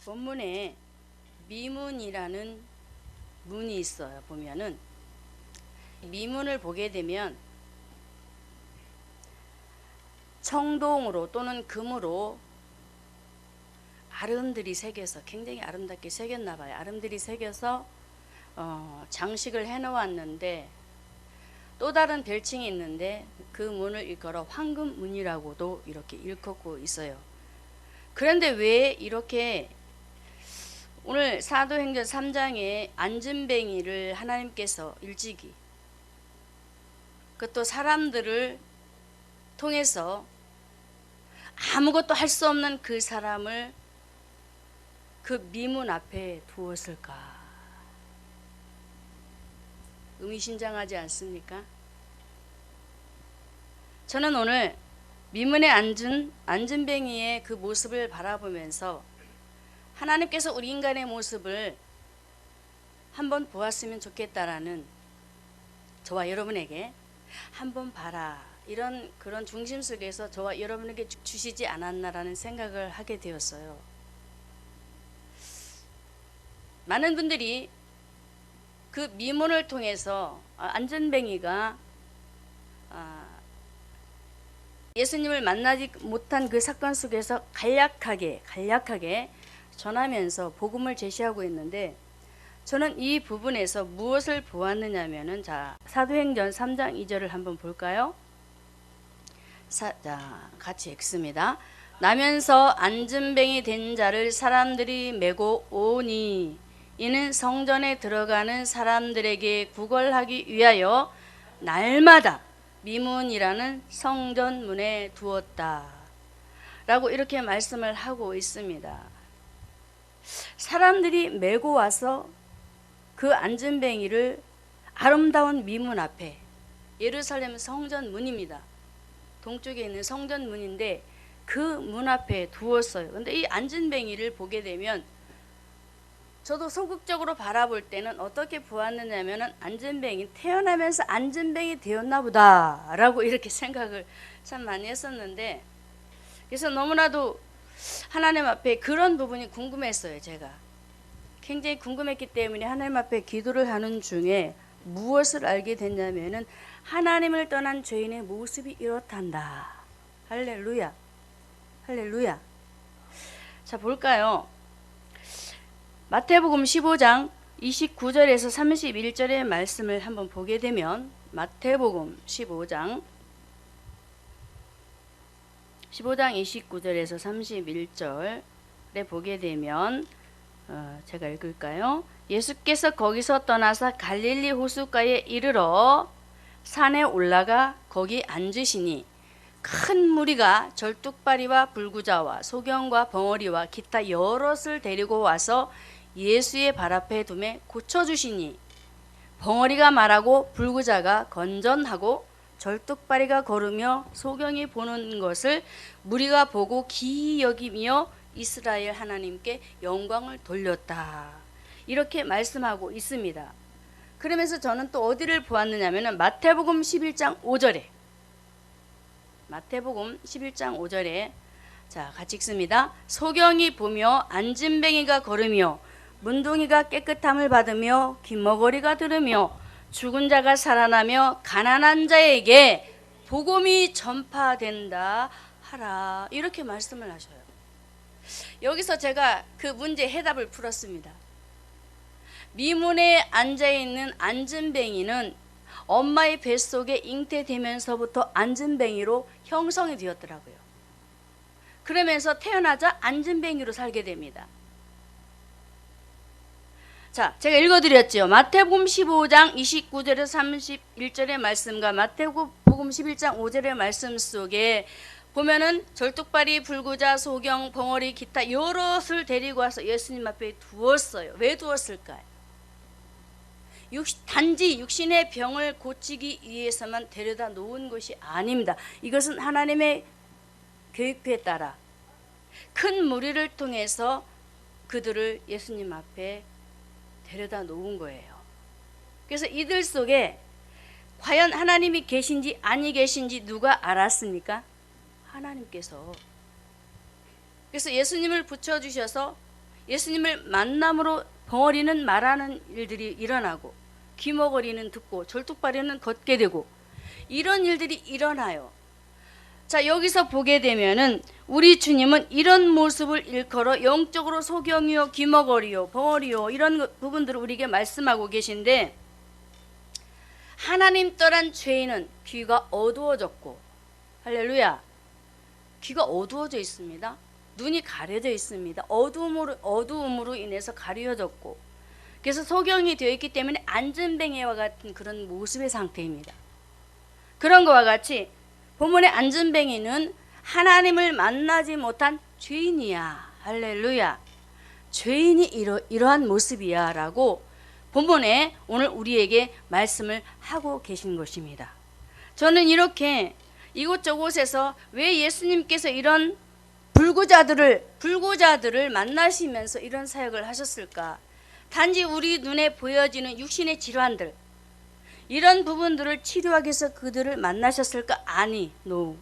본문에 미문이라는 문이 있어요. 보면은 미문을 보게 되면 청동으로 또는 금으로 아름들이 새겨서, 굉장히 아름답게 새겼나 봐요. 아름들이 새겨서 장식을 해 놓았는데, 또 다른 별칭이 있는데 그 문을 일컬어 황금문이라고도 이렇게 일컫고 있어요. 그런데 왜 이렇게 오늘 사도행전 3장에 안진뱅이를 하나님께서 일찍이, 그것도 사람들을 통해서 아무것도 할 수 없는 그 사람을 그 미문 앞에 두었을까? 의미심장하지 않습니까? 저는 오늘 미문에 앉은 안진뱅이의 그 모습을 바라보면서 하나님께서 우리 인간의 모습을 한번 보았으면 좋겠다라는, 저와 여러분에게 한번 봐라, 이런 그런 중심 속에서 저와 여러분에게 주시지 않았나라는 생각을 하게 되었어요. 많은 분들이 그 미문을 통해서 안진뱅이가 예수님을 만나지 못한 그 사건 속에서 간략하게 전하면서 복음을 제시하고 있는데, 저는 이 부분에서 무엇을 보았느냐면은, 자, 사도행전 3장 2절을 한번 볼까요? 자, 같이 읽습니다. 나면서 안진뱅이 된 자를 사람들이 메고 오니 이는 성전에 들어가는 사람들에게 구걸하기 위하여 날마다 미문이라는 성전문에 두었다 라고 이렇게 말씀을 하고 있습니다. 사람들이 메고 와서 그 안진뱅이를 아름다운 미문 앞에, 예루살렘 성전문입니다. 동쪽에 있는 성전문인데 그 문 앞에 두었어요. 근데 이 안진뱅이를 보게 되면 저도 소극적으로 바라볼 때는 어떻게 보았느냐면은, 안진뱅이, 태어나면서 안진뱅이 되었나 보다 라고 이렇게 생각을 참 많이 했었는데, 그래서 너무나도 하나님 앞에 그런 부분이 궁금했어요. 제가 굉장히 궁금했기 때문에 하나님 앞에 기도를 하는 중에 무엇을 알게 됐냐면은, 하나님을 떠난 죄인의 모습이 이렇단다. 할렐루야, 할렐루야. 자, 볼까요? 마태복음 15장 29절에서 31절의 말씀을 한번 보게 되면, 마태복음 15장 29절에서 31절에 보게 되면 제가 읽을까요? 예수께서 거기서 떠나서 갈릴리 호숫가에 이르러 산에 올라가 거기 앉으시니 큰 무리가 절뚝발이와 불구자와 소경과 벙어리와 기타 여럿을 데리고 와서 예수의 발 앞에 두매 고쳐주시니, 벙어리가 말하고 불구자가 건전하고 절뚝발이가 걸으며 소경이 보는 것을 무리가 보고 기이 여기며 이스라엘 하나님께 영광을 돌렸다, 이렇게 말씀하고 있습니다. 그러면서 저는 또 어디를 보았느냐면 마태복음 11장 5절에, 마태복음 11장 5절에 자, 같이 읽습니다. 소경이 보며 안진뱅이가 걸으며 문둥이가 깨끗함을 받으며 귀머거리가 들으며 죽은 자가 살아나며 가난한 자에게 복음이 전파된다 하라, 이렇게 말씀을 하셔요. 여기서 제가 그 문제 해답을 풀었습니다. 미문에 앉아있는 안진뱅이는 엄마의 뱃속에 잉태되면서부터 안진뱅이로 형성이 되었더라고요. 그러면서 태어나자 안진뱅이로 살게 됩니다. 자, 제가 읽어드렸죠. 마태복음 15장 29절에서 31절의 말씀과 마태복음 11장 5절의 말씀 속에 보면은 절뚝발이, 불구자, 소경, 벙어리, 기타 여럿을 데리고 와서 예수님 앞에 두었어요. 왜 두었을까요? 단지 육신의 병을 고치기 위해서만 데려다 놓은 것이 아닙니다. 이것은 하나님의 계획에 따라 큰 무리를 통해서 그들을 예수님 앞에 데려다 놓은 거예요. 그래서 이들 속에 과연 하나님이 계신지 아니 계신지 누가 알았습니까? 하나님께서. 그래서 예수님을 붙여주셔서 예수님을 만남으로 벙어리는 말하는 일들이 일어나고 귀머거리는 듣고 절뚝발이는 걷게 되고 이런 일들이 일어나요. 자, 여기서 보게 되면은 우리 주님은 이런 모습을 일컬어 영적으로 소경이요, 귀머거리요, 벙어리요 이런 부분들을 우리에게 말씀하고 계신데, 하나님 떠난 죄인은 귀가 어두워졌고, 할렐루야, 귀가 어두워져 있습니다. 눈이 가려져 있습니다. 어두움으로 인해서 가려졌고, 그래서 소경이 되어 있기 때문에 안전뱅이와 같은 그런 모습의 상태입니다. 그런 것과 같이 본문의 안전뱅이는 하나님을 만나지 못한 죄인이야. 할렐루야. 죄인이 이러한 모습이야 라고 본문에 오늘 우리에게 말씀을 하고 계신 것입니다. 저는 이렇게 이곳저곳에서 왜 예수님께서 이런 불구자들을 만나시면서 이런 사역을 하셨을까? 단지 우리 눈에 보여지는 육신의 질환들, 이런 부분들을 치료하기 위해서 그들을 만나셨을까? 아니, no.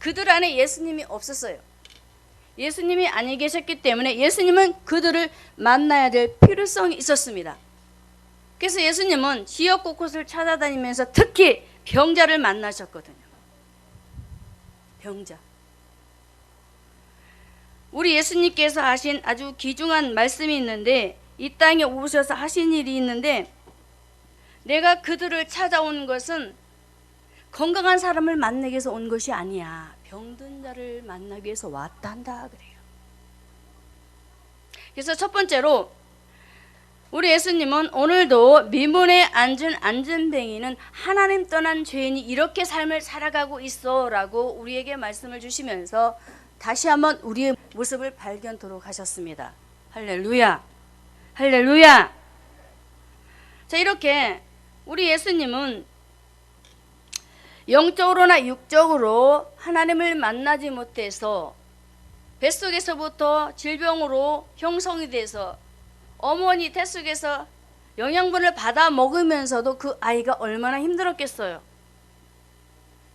그들 안에 예수님이 없었어요. 예수님이 아니 계셨기 때문에 예수님은 그들을 만나야 될 필요성이 있었습니다. 그래서 예수님은 지역 곳곳을 찾아다니면서 특히 병자를 만나셨거든요. 병자. 우리 예수님께서 하신 아주 귀중한 말씀이 있는데, 이 땅에 오셔서 하신 일이 있는데, 내가 그들을 찾아온 것은 건강한 사람을 만나기 위해서 온 것이 아니야. 병든 자를 만나기 위해서 왔다 한다 그래요. 그래서 첫 번째로 우리 예수님은 오늘도 미문에 앉은 안전뱅이는 하나님 떠난 죄인이 이렇게 삶을 살아가고 있어 라고 우리에게 말씀을 주시면서 다시 한번 우리의 모습을 발견토록 하셨습니다. 할렐루야, 할렐루야. 자, 이렇게 우리 예수님은 영적으로나 육적으로 하나님을 만나지 못해서 뱃속에서부터 질병으로 형성이 돼서 어머니 뱃속에서 영양분을 받아 먹으면서도 그 아이가 얼마나 힘들었겠어요.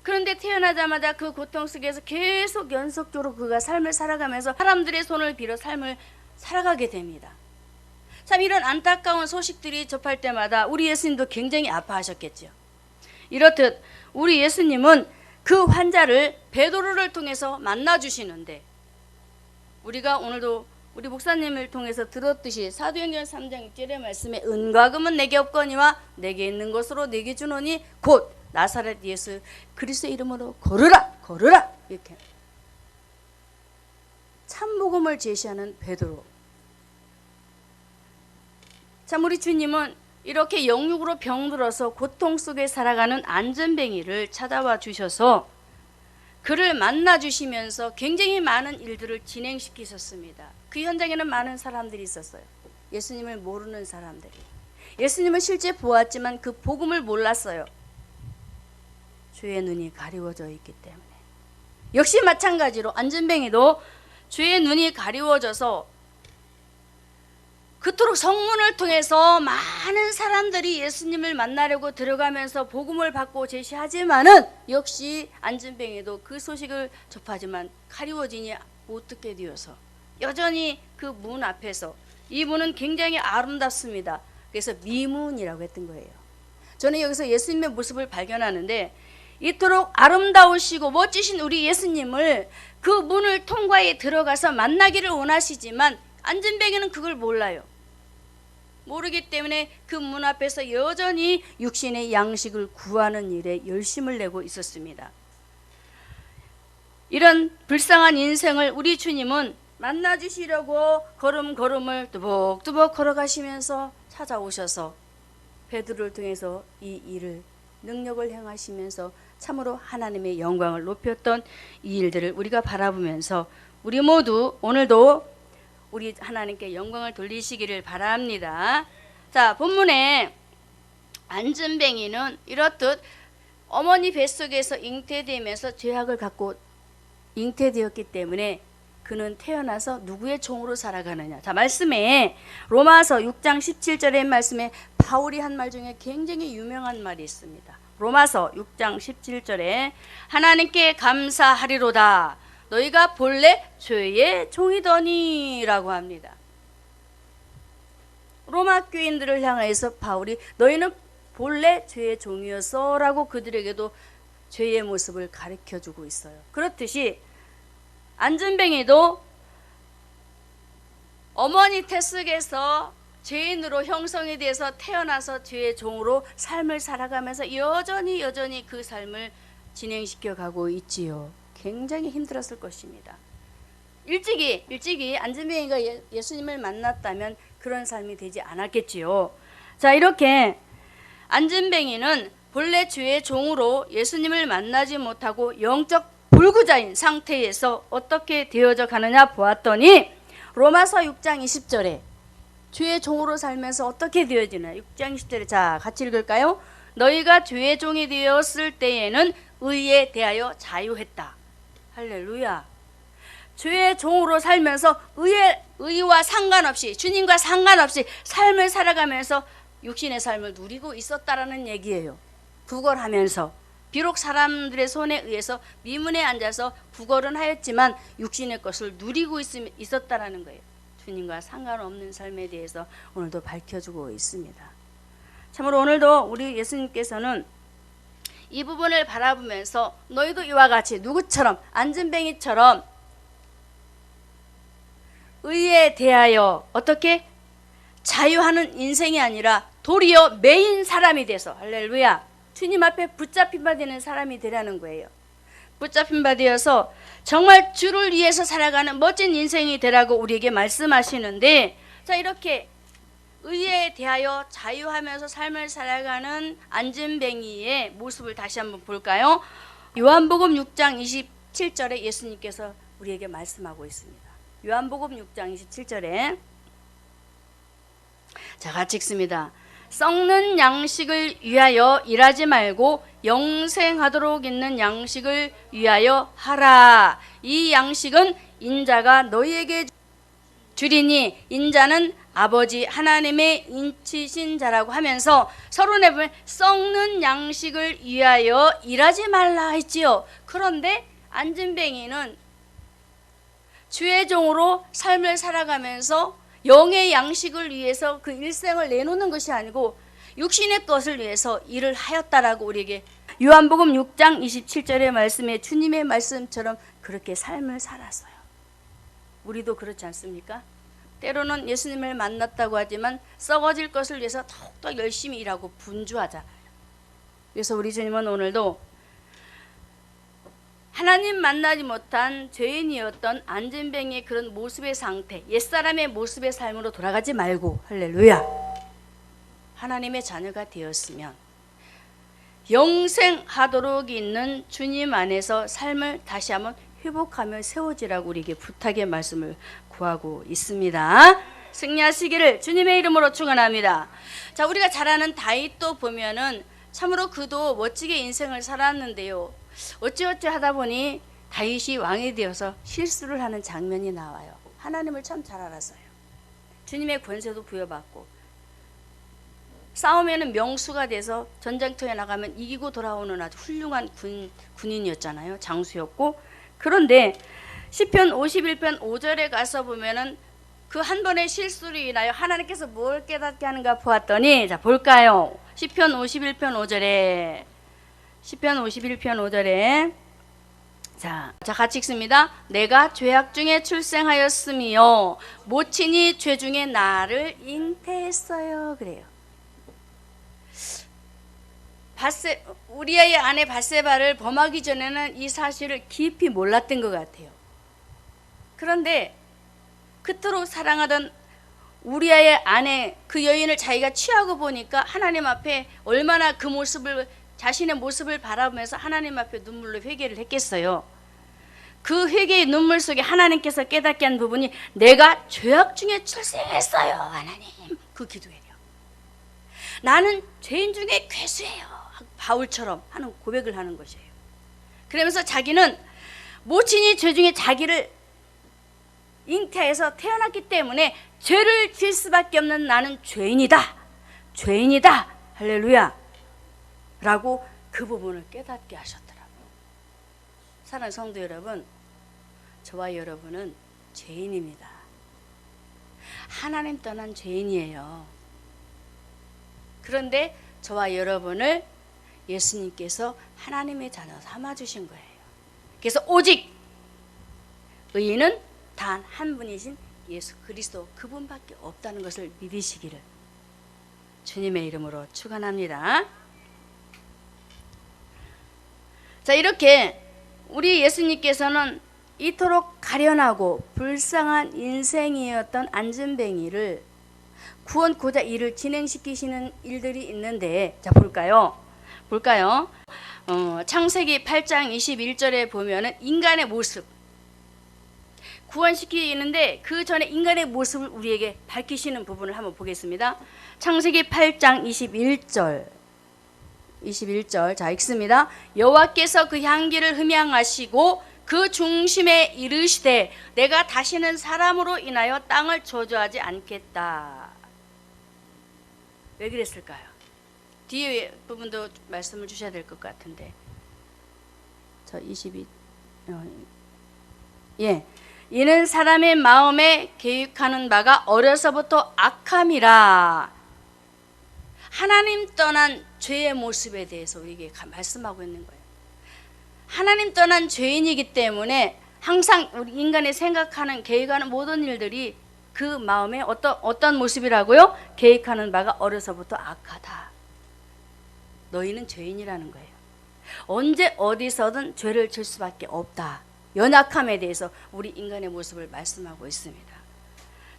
그런데 태어나자마자 그 고통 속에서 계속 연속적으로 그가 삶을 살아가면서 사람들의 손을 빌어 삶을 살아가게 됩니다. 참, 이런 안타까운 소식들이 접할 때마다 우리 예수님도 굉장히 아파하셨겠죠. 이렇듯 우리 예수님은 그 환자를 베드로를 통해서 만나주시는데, 우리가 오늘도 우리 목사님을 통해서 들었듯이 사도행전 3장 6절의 말씀에 은과 금은 내게 없거니와 내게 있는 것으로 내게 주노니 곧 나사렛 예수 그리스도의 이름으로 걸으라, 걸으라. 이렇게 참복음을 제시하는 베드로. 참, 우리 주님은 이렇게 영육으로 병들어서 고통 속에 살아가는 안전뱅이를 찾아와 주셔서 그를 만나 주시면서 굉장히 많은 일들을 진행시키셨습니다. 그 현장에는 많은 사람들이 있었어요. 예수님을 모르는 사람들이. 예수님을 실제 보았지만 그 복음을 몰랐어요. 주의 눈이 가리워져 있기 때문에. 역시 마찬가지로 안전뱅이도 주의 눈이 가리워져서 그토록 성문을 통해서 많은 사람들이 예수님을 만나려고 들어가면서 복음을 받고 제시하지만은 역시 안전뱅이도 그 소식을 접하지만 가리워지니 못 듣게 되어서 여전히 그 문 앞에서, 이 문은 굉장히 아름답습니다. 그래서 미문이라고 했던 거예요. 저는 여기서 예수님의 모습을 발견하는데, 이토록 아름다우시고 멋지신 우리 예수님을 그 문을 통과해 들어가서 만나기를 원하시지만 안전뱅이는 그걸 몰라요. 모르기 때문에 그 문 앞에서 여전히 육신의 양식을 구하는 일에 열심을 내고 있었습니다. 이런 불쌍한 인생을 우리 주님은 만나주시려고 걸음걸음을 뚜벅뚜벅 걸어가시면서 찾아오셔서 베드로를 통해서 이 일을 능력을 행하시면서 참으로 하나님의 영광을 높였던 이 일들을 우리가 바라보면서 우리 모두 오늘도 우리 하나님께 영광을 돌리시기를 바랍니다. 자, 본문에 안전뱅이는 이렇듯 어머니 뱃속에서 잉태되면서 죄악을 갖고 잉태되었기 때문에 그는 태어나서 누구의 종으로 살아가느냐. 자, 말씀에 로마서 6장 17절의 말씀에 바울이 한 말 중에 굉장히 유명한 말이 있습니다. 로마서 6장 17절에 하나님께 감사하리로다. 너희가 본래 죄의 종이더니 라고 합니다. 로마 교인들을 향해서 바울이 너희는 본래 죄의 종이었어 라고 그들에게도 죄의 모습을 가르쳐주고 있어요. 그렇듯이 안전뱅이도 어머니 태속에서 죄인으로 형성이 돼서 태어나서 죄의 종으로 삶을 살아가면서 여전히 그 삶을 진행시켜 가고 있지요. 굉장히 힘들었을 것입니다. 일찍이 안전뱅이가 예수님을 만났다면 그런 삶이 되지 않았겠지요. 자, 이렇게 안전뱅이는 본래 죄의 종으로 예수님을 만나지 못하고 영적 불구자인 상태에서 어떻게 되어져 가느냐 보았더니 로마서 6장 20절에 죄의 종으로 살면서 어떻게 되어지나 6장 20절에 자 같이 읽을까요? 너희가 죄의 종이 되었을 때에는 의에 대하여 자유했다. 할렐루야. 죄의 종으로 살면서 의와 상관없이 주님과 상관없이 삶을 살아가면서 육신의 삶을 누리고 있었다라는 얘기예요. 구걸하면서 비록 사람들의 손에 의해서 미문에 앉아서 구걸은 하였지만 육신의 것을 누리고 있었다라는 거예요. 주님과 상관없는 삶에 대해서 오늘도 밝혀주고 있습니다. 참으로 오늘도 우리 예수님께서는 이 부분을 바라보면서 너희도 이와 같이 누구처럼 안전뱅이처럼 의에 대하여 어떻게 자유하는 인생이 아니라 도리어 매인 사람이 돼서 할렐루야 주님 앞에 붙잡힌 바 되는 사람이 되라는 거예요. 붙잡힌 바 되어서 정말 주를 위해서 살아가는 멋진 인생이 되라고 우리에게 말씀하시는데 자 이렇게 의에 대하여 자유하면서 삶을 살아가는 안전뱅이의 모습을 다시 한번 볼까요? 요한복음 6장 27절에 예수님께서 우리에게 말씀하고 있습니다. 요한복음 6장 27절에 자 같이 읽습니다. 썩는 양식을 위하여 일하지 말고 영생하도록 있는 양식을 위하여 하라. 이 양식은 인자가 너희에게 주리니 인자는 아버지 하나님의 인치신 자라고 하면서 서론에 보면 썩는 양식을 위하여 일하지 말라 했지요. 그런데 안전뱅이는 주의 종으로 삶을 살아가면서 영의 양식을 위해서 그 일생을 내놓는 것이 아니고 육신의 것을 위해서 일을 하였다라고 우리에게 요한복음 6장 27절의 말씀에 주님의 말씀처럼 그렇게 삶을 살았어요. 우리도 그렇지 않습니까? 때로는 예수님을 만났다고 하지만 썩어질 것을 위해서 더욱더 열심히 일하고 분주하자. 그래서 우리 주님은 오늘도 하나님 만나지 못한 죄인이었던 안전뱅이의 그런 모습의 상태, 옛사람의 모습의 삶으로 돌아가지 말고 할렐루야 하나님의 자녀가 되었으면 영생하도록 있는 주님 안에서 삶을 다시 한번 회복하며 세워지라고 우리에게 부탁의 말씀을 구하고 있습니다. 승리하시기를 주님의 이름으로 축원합니다. 자, 우리가 잘 아는 다윗도 보면은 참으로 그도 멋지게 인생을 살았는데요. 어찌어찌 하다 보니 다윗이 왕이 되어서 실수를 하는 장면이 나와요. 하나님을 참 잘 알았어요. 주님의 권세도 부여받고 싸움에는 명수가 돼서 전쟁터에 나가면 이기고 돌아오는 아주 훌륭한 군인이었잖아요. 장수였고 그런데 시편 51편 5절에 가서 보면은 그 한 번의 실수로 인하여 하나님께서 뭘 깨닫게 하는가 보았더니 자 볼까요? 시편 51편 5절에 시편 51편 5절에 자 같이 읽습니다. 내가 죄악 중에 출생하였으며 모친이 죄 중에 나를 잉태했어요. 그래요. 우리의 아내 밧세바를 범하기 전에는 이 사실을 깊이 몰랐던 것 같아요. 그런데 그토록 사랑하던 우리의 아내 그 여인을 자기가 취하고 보니까 하나님 앞에 얼마나 그 모습을 자신의 모습을 바라보면서 하나님 앞에 눈물로 회개를 했겠어요. 그 회개의 눈물 속에 하나님께서 깨닫게 한 부분이 내가 죄악 중에 출생했어요. 하나님 그 기도예요. 나는 죄인 중에 괴수예요. 바울처럼 하는 고백을 하는 것이에요. 그러면서 자기는 모친이 죄 중에 자기를 잉태해서 태어났기 때문에 죄를 지을 수밖에 없는 나는 죄인이다. 죄인이다. 할렐루야. 라고 그 부분을 깨닫게 하셨더라고요. 사랑하는 성도 여러분, 저와 여러분은 죄인입니다. 하나님 떠난 죄인이에요. 그런데 저와 여러분을 예수님께서 하나님의 자녀 삼아주신 거예요. 그래서 오직 의인은 단 한 분이신 예수 그리스도 그분밖에 없다는 것을 믿으시기를 주님의 이름으로 축원합니다. 자, 이렇게 우리 예수님께서는 이토록 가련하고 불쌍한 인생이었던 안전뱅이를 구원고자 일을 진행시키시는 일들이 있는데, 자, 볼까요? 창세기 8장 21절에 보면은 인간의 모습 구원시키는데 그 전에 인간의 모습을 우리에게 밝히시는 부분을 한번 보겠습니다. 창세기 8장 21절 자, 읽습니다. 여호와께서 그 향기를 흠향하시고 그 중심에 이르시되 내가 다시는 사람으로 인하여 땅을 저주하지 않겠다. 왜 그랬을까요? 뒤에 부분도 말씀을 주셔야 될 것 같은데. 저 22. 이는 사람의 마음에 계획하는 바가 어려서부터 악함이라. 하나님 떠난 죄의 모습에 대해서 우리에게 말씀하고 있는 거예요. 하나님 떠난 죄인이기 때문에 항상 우리 인간이 생각하는 계획하는 모든 일들이 그 마음에 어떤 모습이라고요? 계획하는 바가 어려서부터 악하다. 너희는 죄인이라는 거예요. 언제 어디서든 죄를 질 수밖에 없다. 연약함에 대해서 우리 인간의 모습을 말씀하고 있습니다.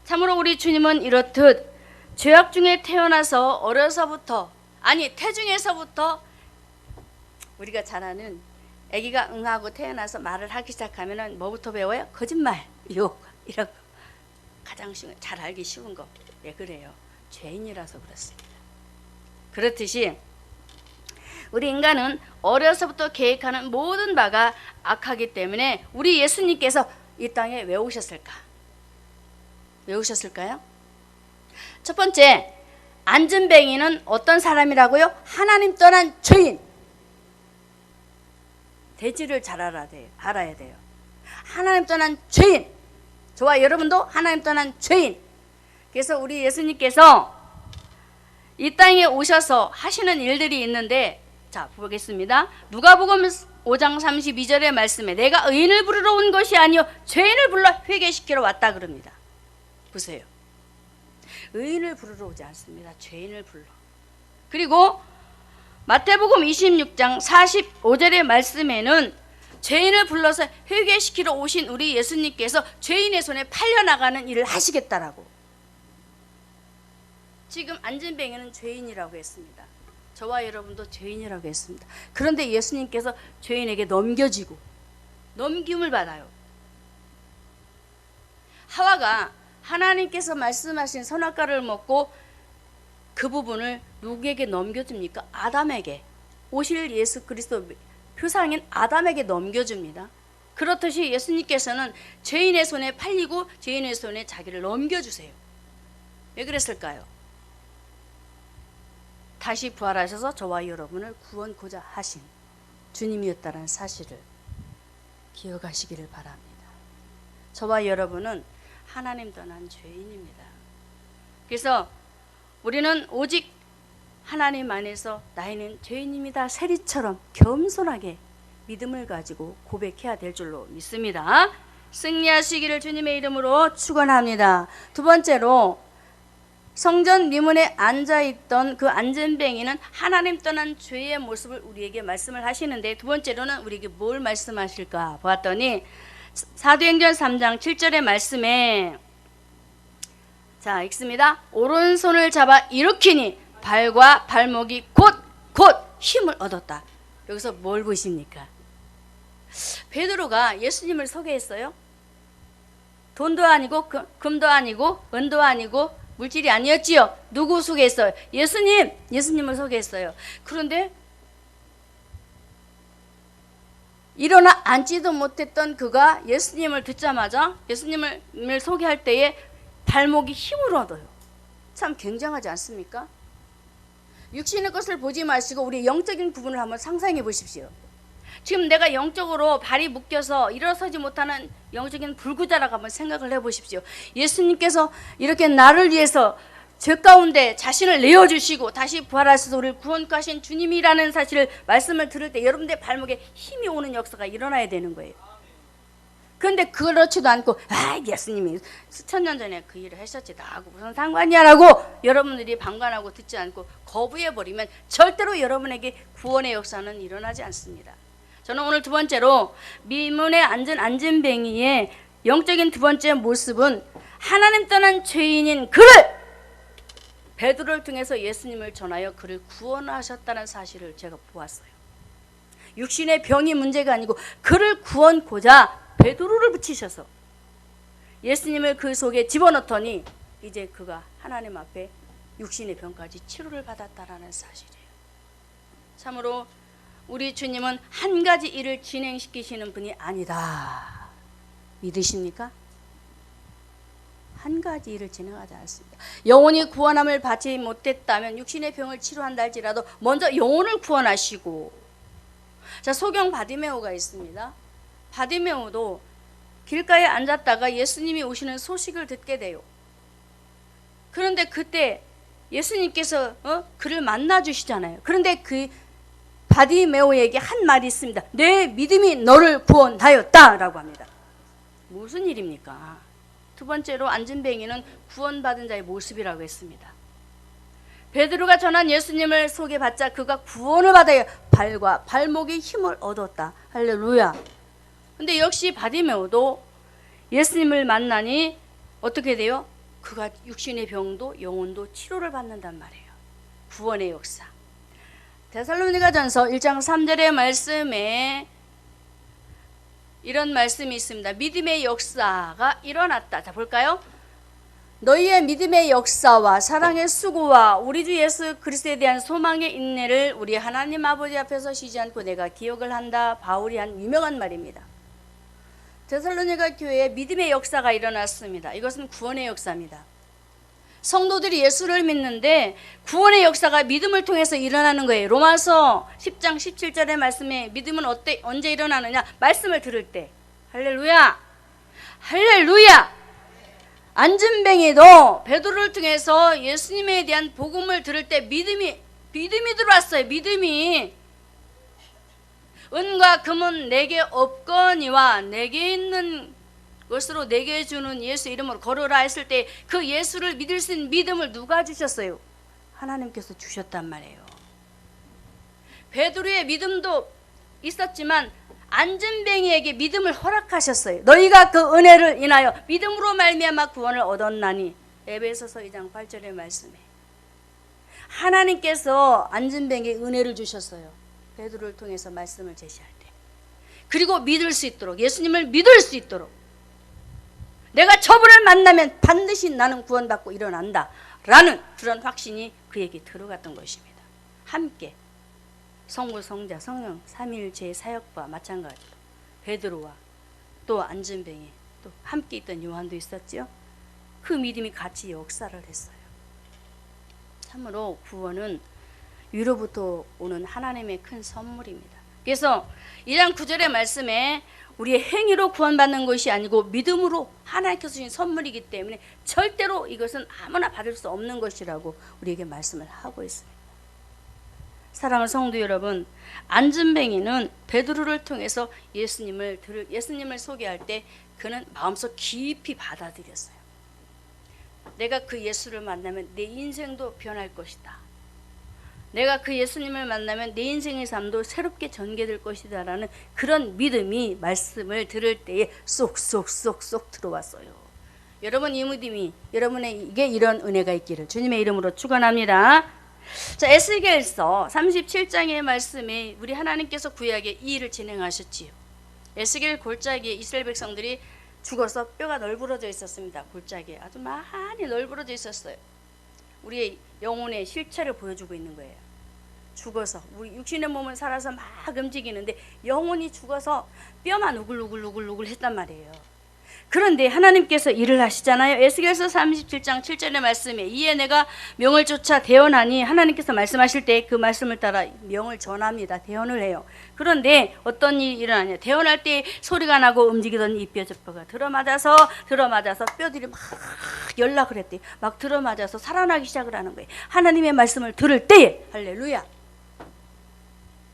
참으로 우리 주님은 이렇듯 죄악 중에 태어나서 어려서부터, 아니 태중에서부터, 우리가 잘 아는 아기가 응하고 태어나서 말을 하기 시작하면 뭐부터 배워요? 거짓말, 욕, 이런 거. 가장 쉬운, 잘 알기 쉬운 거. 왜 그래요? 죄인이라서 그렇습니다. 그렇듯이 우리 인간은 어려서부터 계획하는 모든 바가 악하기 때문에 우리 예수님께서 이 땅에 왜 오셨을까? 왜 오셨을까요? 첫 번째, 안전뱅이는 어떤 사람이라고요? 하나님 떠난 죄인. 대지를 잘 알아야 돼요. 하나님 떠난 죄인. 저와 여러분도 하나님 떠난 죄인. 그래서 우리 예수님께서 이 땅에 오셔서 하시는 일들이 있는데, 자, 보겠습니다. 누가복음 5장 32절의 말씀에 내가 의인을 부르러 온 것이 아니요 죄인을 불러 회개시키러 왔다 그럽니다. 보세요. 의인을 부르러 오지 않습니다. 죄인을 불러. 그리고 마태복음 26장 45절의 말씀에는 죄인을 불러서 회개시키러 오신 우리 예수님께서 죄인의 손에 팔려나가는 일을 하시겠다라고. 지금 안전뱅이는 죄인이라고 했습니다. 저와 여러분도 죄인이라고 했습니다. 그런데 예수님께서 죄인에게 넘김을 받아요. 하와가 하나님께서 말씀하신 선악과를 먹고 그 부분을 누구에게 넘겨줍니까? 아담에게. 오실 예수 그리스도 표상인 아담에게 넘겨줍니다. 그렇듯이 예수님께서는 죄인의 손에 팔리고 죄인의 손에 자기를 넘겨주세요. 왜 그랬을까요? 다시 부활하셔서 저와 여러분을 구원고자 하신 주님이었다는 사실을 기억하시기를 바랍니다. 저와 여러분은 하나님 떠난 죄인입니다. 그래서 우리는 오직 하나님 안에서 나이는 죄인입니다. 세리처럼 겸손하게 믿음을 가지고 고백해야 될 줄로 믿습니다. 승리하시기를 주님의 이름으로 축원합니다. 두 번째로 성전 미문에 앉아있던 그 안전뱅이는 하나님 떠난 죄의 모습을 우리에게 말씀을 하시는데, 두 번째로는 우리에게 뭘 말씀하실까 보았더니 사도행전 3장 7절의 말씀에, 자, 읽습니다. 오른손을 잡아 일으키니 발과 발목이 곧 힘을 얻었다. 여기서 뭘 보십니까? 베드로가 예수님을 소개했어요. 돈도 아니고 금도 아니고 은도 아니고 물질이 아니었지요. 누구 소개했어요? 예수님을 소개했어요. 그런데 일어나 앉지도 못했던 그가 예수님을 듣자마자 예수님을 소개할 때에 발목이 힘을 얻어요. 참 굉장하지 않습니까? 육신의 것을 보지 마시고 우리 영적인 부분을 한번 상상해 보십시오. 지금 내가 영적으로 발이 묶여서 일어서지 못하는 영적인 불구자라고 한번 생각을 해보십시오. 예수님께서 이렇게 나를 위해서 죄 가운데 자신을 내어주시고 다시 부활하셔서 우리를 구원하신 주님이라는 사실을 말씀을 들을 때 여러분들 발목에 힘이 오는 역사가 일어나야 되는 거예요. 그런데 그렇지도 않고 예수님이 수천 년 전에 그 일을 하셨지 나하고 무슨 상관이야 라고 여러분들이 방관하고 듣지 않고 거부해버리면 절대로 여러분에게 구원의 역사는 일어나지 않습니다. 저는 오늘 두 번째로 미문에 앉은 안진뱅이의 영적인 두 번째 모습은 하나님 떠난 죄인인 그를 베드로를 통해서 예수님을 전하여 그를 구원하셨다는 사실을 제가 보았어요. 육신의 병이 문제가 아니고 그를 구원고자 베드로를 붙이셔서 예수님을 그 속에 집어넣더니 이제 그가 하나님 앞에 육신의 병까지 치료를 받았다라는 사실이에요. 참으로 우리 주님은 한 가지 일을 진행시키시는 분이 아니다. 믿으십니까? 한 가지 일을 진행하지 않습니다. 영혼이 구원함을 받지 못했다면 육신의 병을 치료한다 할지라도 먼저 영혼을 구원하시고, 자, 소경 바디메오가 있습니다. 바디메오도 길가에 앉았다가 예수님이 오시는 소식을 듣게 돼요. 그런데 그때 예수님께서 그를 만나 주시잖아요. 그런데 그 바디메오에게 한 말이 있습니다. 내 믿음이 너를 구원하였다 라고 합니다. 무슨 일입니까? 두 번째로 안진뱅이는 구원받은 자의 모습이라고 했습니다. 베드로가 전한 예수님을 소개받자 그가 구원을 받아야 발과 발목에 힘을 얻었다. 할렐루야. 근데 역시 바디메오도 예수님을 만나니 어떻게 돼요? 그가 육신의 병도 영혼도 치료를 받는단 말이에요. 구원의 역사. 데살로니가전서 1장 3절의 말씀에 이런 말씀이 있습니다. 믿음의 역사가 일어났다. 자, 볼까요? 너희의 믿음의 역사와 사랑의 수고와 우리 주 예수 그리스도에 대한 소망의 인내를 우리 하나님 아버지 앞에서 쉬지 않고 내가 기억을 한다. 바울이 한 유명한 말입니다. 데살로니가 교회에 믿음의 역사가 일어났습니다. 이것은 구원의 역사입니다. 성도들이 예수를 믿는데 구원의 역사가 믿음을 통해서 일어나는 거예요. 로마서 10장 17절의 말씀에 믿음은 언제 일어나느냐? 말씀을 들을 때. 할렐루야. 할렐루야. 안진뱅이도 베드로를 통해서 예수님에 대한 복음을 들을 때 믿음이 들어왔어요. 믿음이. 은과 금은 내게 없거니와 내게 있는 것으로 내게 주는 예수 이름으로 걸어라 했을 때 그 예수를 믿을 수 있는 믿음을 누가 주셨어요? 하나님께서 주셨단 말이에요. 베드로의 믿음도 있었지만 안진뱅이에게 믿음을 허락하셨어요. 너희가 그 은혜를 인하여 믿음으로 말미암아 구원을 얻었나니. 에베소서 2장 8절의 말씀에 하나님께서 안진뱅이에게 은혜를 주셨어요. 베드로를 통해서 말씀을 제시할 때. 그리고 믿을 수 있도록, 예수님을 믿을 수 있도록, 내가 저분을 만나면 반드시 나는 구원받고 일어난다 라는 그런 확신이 그에게 들어갔던 것입니다. 함께 성부, 성자, 성령 삼위일체의 사역과 마찬가지로 베드로와 또 안진뱅이 또 함께 있던 요한도 있었죠. 그 믿음이 같이 역사를 했어요. 참으로 구원은 위로부터 오는 하나님의 큰 선물입니다. 그래서 2장 9절의 말씀에 우리의 행위로 구원받는 것이 아니고 믿음으로 하나님께서 주신 선물이기 때문에 절대로 이것은 아무나 받을 수 없는 것이라고 우리에게 말씀을 하고 있습니다. 사랑하는 성도 여러분, 안진뱅이는 베드로를 통해서 예수님을 소개할 때 그는 마음속 깊이 받아들였어요. 내가 그 예수를 만나면 내 인생도 변할 것이다. 내가 그 예수님을 만나면 내 인생의 삶도 새롭게 전개될 것이다 라는 그런 믿음이 말씀을 들을 때에 쏙쏙쏙쏙 들어왔어요. 여러분, 이 믿음이 여러분에게 이런 은혜가 있기를 주님의 이름으로 축원합니다. 자, 에스겔서 37장의 말씀에 우리 하나님께서 구약에 이 일을 진행하셨지요. 에스겔 골짜기에 이스라엘 백성들이 죽어서 뼈가 널브러져 있었습니다. 골짜기에 아주 많이 널브러져 있었어요. 우리의 영혼의 실체를 보여주고 있는 거예요. 죽어서 우리 육신의 몸은 살아서 막 움직이는데 영혼이 죽어서 뼈만 우글우글 했단 말이에요. 그런데 하나님께서 일을 하시잖아요. 에스겔서 37장 7절의 말씀에 이에 내가 명을 쫓아 대언하니 하나님께서 말씀하실 때 그 말씀을 따라 명을 전합니다. 대언을 해요. 그런데 어떤 일이 일어나냐. 대언할 때 소리가 나고 움직이던 이 뼈저뼈가 들어맞아서 뼈들이 막 연락을 했대. 막 들어맞아서 살아나기 시작을 하는 거예요. 하나님의 말씀을 들을 때 할렐루야.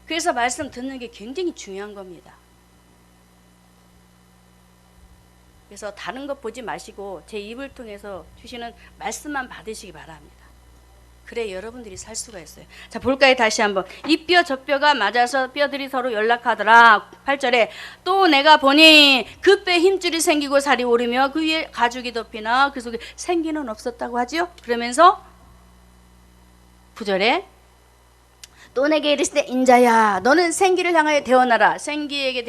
그래서 말씀 듣는 게 굉장히 중요한 겁니다. 그래서 다른 것 보지 마시고 제 입을 통해서 주시는 말씀만 받으시기 바랍니다. 그래 여러분들이 살 수가 있어요. 자 볼까요? 다시 한번. 이 뼈 저 뼈가 맞아서 뼈들이 서로 연락하더라. 8절에 또 내가 보니 그 뼈에 힘줄이 생기고 살이 오르며 그 위에 가죽이 덮이나 그 속에 생기는 없었다고 하지요. 그러면서 9절에 또 내게 이르시되 인자야 너는 생기를 향하여 대언하라. 생기에게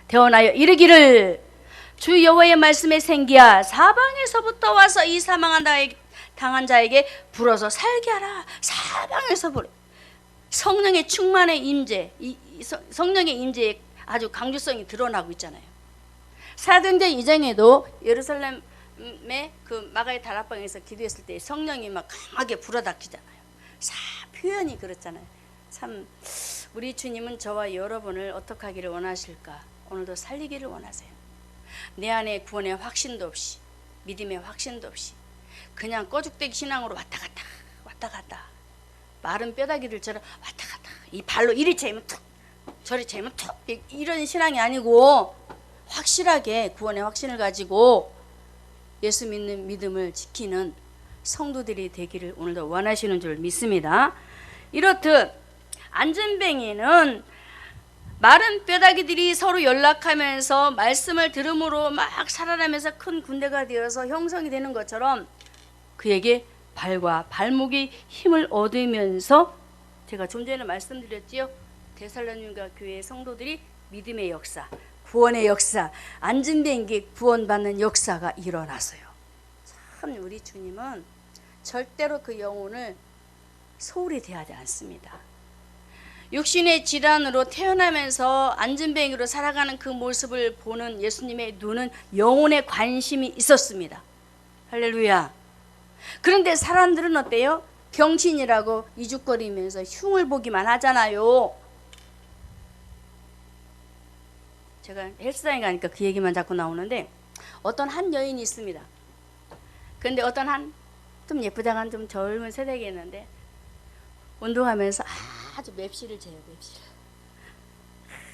대언하여 이르기를 주 여호와의 말씀에 생기야 사방에서부터 와서 이 당한 자에게 불어서 살게 하라. 사방에서 불어. 성령의 충만의 임재, 성령의 임재의 아주 강조성이 드러나고 있잖아요. 사도행전 2장에도 예루살렘의 그 마가의 다락방에서 기도했을 때 성령이 막 강하게 불어닥치잖아요. 표현이 그렇잖아요. 참 우리 주님은 저와 여러분을 어떻게 하기를 원하실까? 오늘도 살리기를 원하세요. 내 안에 구원의 확신도 없이 믿음의 확신도 없이 그냥 꺼죽대기 신앙으로 왔다 갔다 마른 뼈다귀들처럼 왔다 갔다 이 발로 이리 채면 툭 저리 채면 툭 이런 신앙이 아니고 확실하게 구원의 확신을 가지고 예수 믿는 믿음을 지키는 성도들이 되기를 오늘도 원하시는 줄 믿습니다. 이렇듯 안전뱅이는 마른 뼈다귀들이 서로 연락하면서 말씀을 들음으로 막 살아나면서 큰 군대가 되어서 형성이 되는 것처럼 그에게 발과 발목이 힘을 얻으면서 제가 좀 전에 말씀드렸지요. 데살로니가 교회의 성도들이 믿음의 역사, 구원의 역사, 안전뱅이 구원받는 역사가 일어났어요. 참 우리 주님은 절대로 그 영혼을 소홀히 대하지 않습니다. 육신의 질환으로 태어나면서 안전뱅이로 살아가는 그 모습을 보는 예수님의 눈은 영혼에 관심이 있었습니다. 할렐루야. 그런데 사람들은 어때요? 병신이라고 이죽거리면서 흉을 보기만 하잖아요. 제가 헬스장에 가니까 그 얘기만 자꾸 나오는데 어떤 한 여인이 있습니다. 그런데 어떤 한 좀 예쁘장한 좀 젊은 세대겠는데 운동하면서 아주 맵시를 재요. 맵시.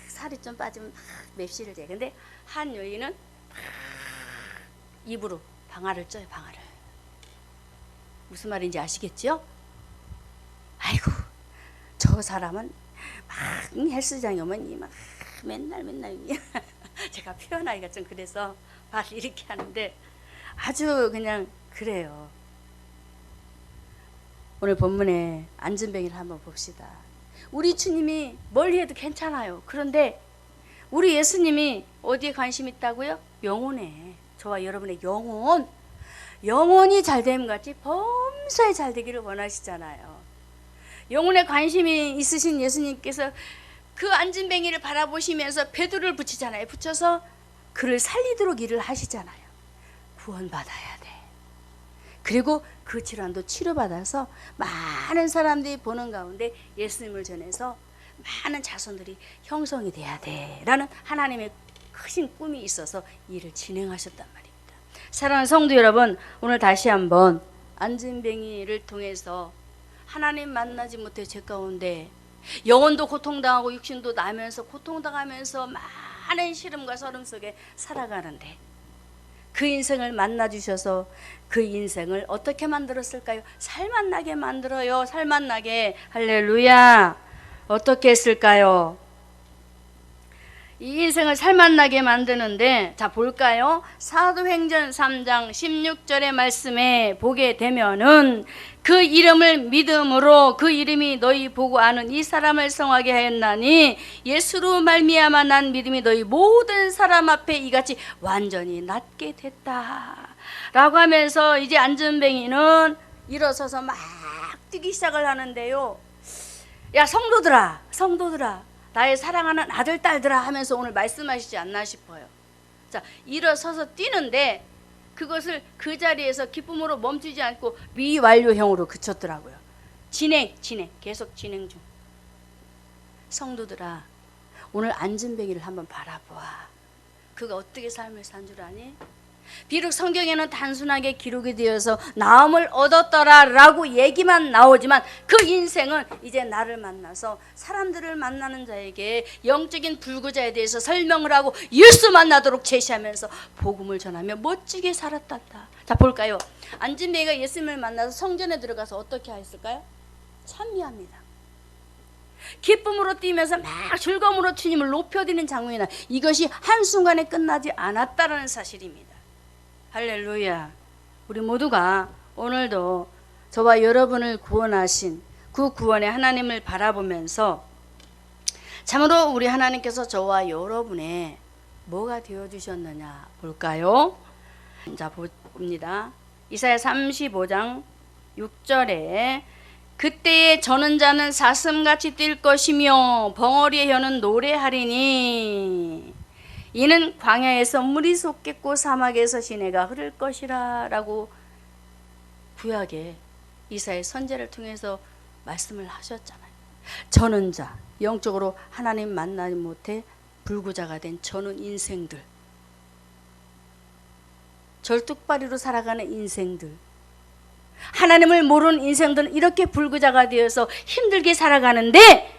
살이 좀 빠지면 맵시를 재. 근데 한 여인은 입으로 방아를 쪄요. 방아를. 무슨 말인지 아시겠죠? 아이고 저 사람은 막 헬스장에 오면 막 맨날 제가 표현하기가 좀 그래서 말 이렇게 하는데 아주 그냥 그래요. 오늘 본문에 안전뱅이를 한번 봅시다. 우리 주님이 멀리 해도 괜찮아요. 그런데 우리 예수님이 어디에 관심 있다고요? 영혼에. 저와 여러분의 영혼이 잘됨 같이 범사에 잘 되기를 원하시잖아요. 영혼에 관심이 있으신 예수님께서 그 안전뱅이를 바라보시면서 배두를 붙이잖아요. 붙여서 그를 살리도록 일을 하시잖아요. 구원받아야 돼. 그리고 그 질환도 치료받아서 많은 사람들이 보는 가운데 예수님을 전해서 많은 자손들이 형성이 돼야 돼 라는 하나님의 크신 꿈이 있어서 일을 진행하셨단 말입니다. 사랑하는 성도 여러분, 오늘 다시 한번 안전뱅이를 통해서 하나님 만나지 못해 죄 가운데 영혼도 고통당하고 육신도 나면서 고통당하면서 많은 시름과 서름 속에 살아가는데 그 인생을 만나주셔서 그 인생을 어떻게 만들었을까요? 살만나게 만들어요. 살만나게. 할렐루야. 어떻게 했을까요? 이 인생을 살만나게 만드는데 자 볼까요? 사도행전 3장 16절의 말씀에 보게 되면은 그 이름을 믿음으로 그 이름이 너희 보고 아는 이 사람을 성하게 하였나니 예수로 말미암아 난 믿음이 너희 모든 사람 앞에 이같이 완전히 낫게 됐다 라고 하면서 이제 안전뱅이는 일어서서 막 뛰기 시작을 하는데요. 야 성도들아 나의 사랑하는 아들 딸들아 하면서 오늘 말씀하시지 않나 싶어요. 자, 일어서서 뛰는데 그것을 그 자리에서 기쁨으로 멈추지 않고 미완료형으로 그쳤더라고요. 진행 계속 진행 중. 성도들아, 오늘 안진뱅이를 한번 바라보아. 그가 어떻게 삶을 산 줄 아니? 비록 성경에는 단순하게 기록이 되어서 나음을 얻었더라 라고 얘기만 나오지만 그 인생은 이제 나를 만나서 사람들을 만나는 자에게 영적인 불구자에 대해서 설명을 하고 예수 만나도록 제시하면서 복음을 전하며 멋지게 살았단다. 자, 볼까요? 안진뱅이가 예수님을 만나서 성전에 들어가서 어떻게 했을까요? 찬미합니다. 기쁨으로 뛰면서 막 즐거움으로 주님을 높여드리는 장면이나 이것이 한순간에 끝나지 않았다는 사실입니다. 할렐루야. 우리 모두가 오늘도 저와 여러분을 구원하신 그 구원의 하나님을 바라보면서 참으로 우리 하나님께서 저와 여러분의 뭐가 되어주셨느냐 볼까요? 자, 봅니다. 이사야 35장 6절에 그때에 저는 자는 사슴같이 뛸 것이며 벙어리의 혀는 노래하리니 이는 광야에서 물이 솟겠고 사막에서 시내가 흐를 것이라 라고 구약에 이사야 선지자를 통해서 말씀을 하셨잖아요. 저는 자, 영적으로 하나님 만나지 못해 불구자가 된 저는 인생들, 절뚝발이로 살아가는 인생들, 하나님을 모르는 인생들은 이렇게 불구자가 되어서 힘들게 살아가는데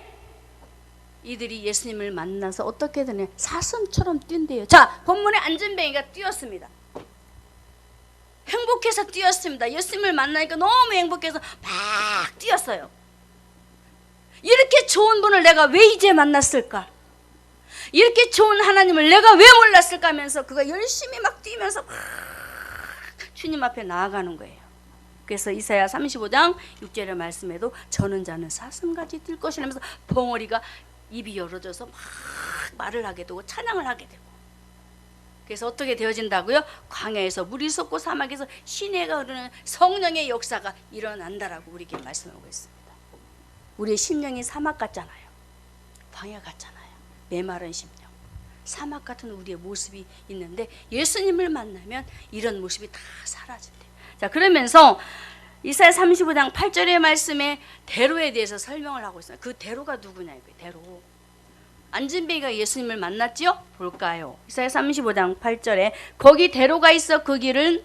이들이 예수님을 만나서 어떻게 되냐? 사슴처럼 뛴대요. 자, 본문에 안진뱅이가 뛰었습니다. 행복해서 뛰었습니다. 예수님을 만나니까 너무 행복해서 막 뛰었어요. 이렇게 좋은 분을 내가 왜 이제 만났을까? 이렇게 좋은 하나님을 내가 왜 몰랐을까 하면서 그가 열심히 막 뛰면서 막 주님 앞에 나아가는 거예요. 그래서 이사야 35장 6절의 말씀에도 저는 자는 사슴같이 뛸 것이라면서 벙어리가 입이 열어져서 막 말을 하게 되고 찬양을 하게 되고, 그래서 어떻게 되어진다고요? 광야에서 물이 솟고 사막에서 시내가 흐르는 성령의 역사가 일어난다라고 우리에게 말씀하고 있습니다. 우리의 심령이 사막 같잖아요. 광야 같잖아요. 메마른 심령, 사막 같은 우리의 모습이 있는데 예수님을 만나면 이런 모습이 다 사라진대요. 자, 그러면서 이사야 35장 8절의 말씀에 대로에 대해서 설명을 하고 있어요. 그 대로가 누구냐 이거예요. 대로. 안진뱅이가 예수님을 만났지요? 볼까요? 이사야 35장 8절에 거기 대로가 있어 그 길은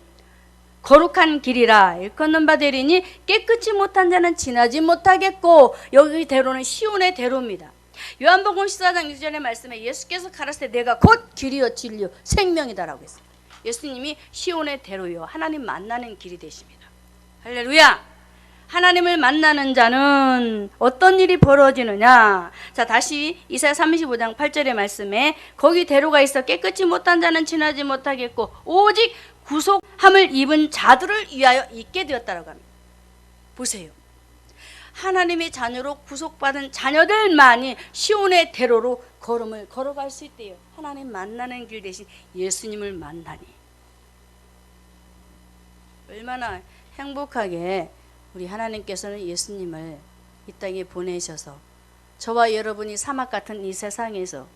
거룩한 길이라 일컫는 바 되리니 깨끗이 못한 자는 지나지 못하겠고, 여기 대로는 시온의 대로입니다. 요한복음 14장 6절의 말씀에 예수께서 가라사대 내가 곧 길이요 진리요 생명이다라고 했습니다. 예수님이 시온의 대로요 하나님 만나는 길이 되십니다. 할렐루야. 하나님을 만나는 자는 어떤 일이 벌어지느냐. 자, 다시 이사야 35장 8절의 말씀에 거기 대로가 있어 깨끗이 못한 자는 지나지 못하겠고 오직 구속함을 입은 자들을 위하여 있게 되었다라고 합니다. 보세요. 하나님의 자녀로 구속받은 자녀들만이 시온의 대로로 걸음을 걸어갈 수 있대요. 하나님 만나는 길 대신 예수님을 만나니 얼마나 행복하게 우리 하나님께서는 예수님을 이 땅에 보내셔서 저와 여러분이 사막 같은 이 세상에서